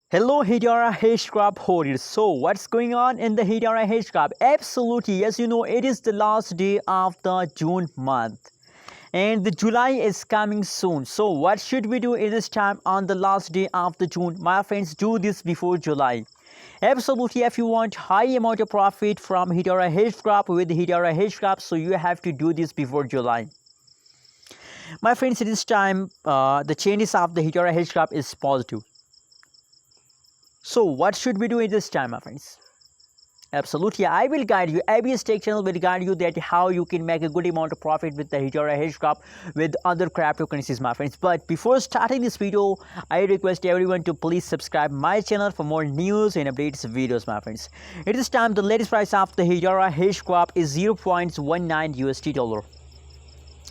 Hello Hedera Hashgraph holders. So what's going on in the Hedera Hashgraph? Absolutely, as you know, it is the last day of the June month and the July is coming soon. So what should we do in this time on the last day of the June? My friends, do this before July. Absolutely, if you want high amount of profit from Hedera Hashgraph with Hedera Hashgraph, so you have to do this before July. My friends, at this time, the changes of the Hedera Hashgraph is positive. So what should we do in this time, my friends? Absolutely, I will guide you. ABS Tech channel will guide you that how you can make a good amount of profit with the Hedera Hashgraph with other cryptocurrencies, my friends. But before starting this video, I request everyone to please subscribe my channel for more news and updates videos, my friends. At this time, the latest price of the Hedera Hashgraph is 0.19 USD dollar.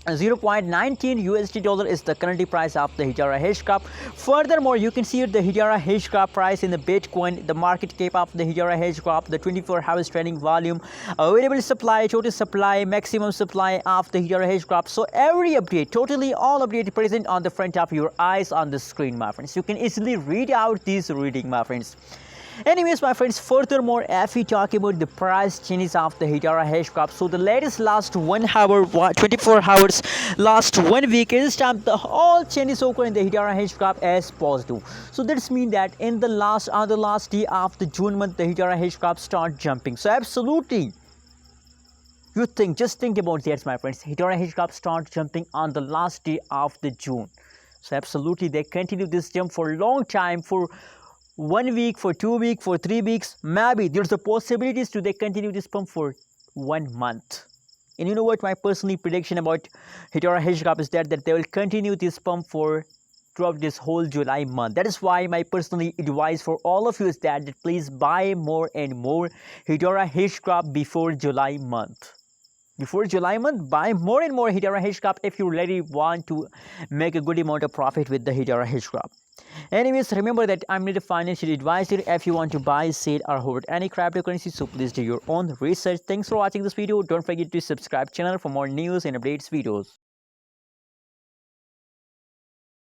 0.19 USD dollar is the current price of the Hedera Hashgraph. Furthermore, you can see the Hedera Hashgraph price in the Bitcoin, the market cap of the Hedera Hashgraph, the 24 hours trading volume, available supply, total supply, maximum supply of the Hedera Hashgraph. So every update, totally all update present on the front of your eyes on the screen, my friends. You can easily read out this reading, my friends. Anyways, my friends, furthermore, if we talk about the price changes of the Hedera Hashgraph, so the latest last 1 hour, 24 hours, last 1 week, is time the all changes occur in the Hedera Hashgraph as positive. So that's mean that in the last day of the June month, the Hedera Hashgraph start jumping. So absolutely, just think about that, my friends. Hedera Hashgraph start jumping on the last day of the June. So absolutely, they continue this jump for a long time, for 1 week, for 2 weeks, for 3 weeks. Maybe there's a possibilities to they continue this pump for 1 month. And you know what, my personal prediction about Hedera Hashgraph is that they will continue this pump for throughout this whole July month. That is why my personal advice for all of you is that please buy more and more Hedera Hashgraph before July month. Before July month, buy more and more Hedera Hashgraph if you really want to make a good amount of profit with the Hedera Hashgraph. Anyways, remember that I'm not a financial advisor. If you want to buy, sell, or hold any cryptocurrency, so please do your own research. Thanks for watching this video. Don't forget to subscribe channel for more news and updates videos.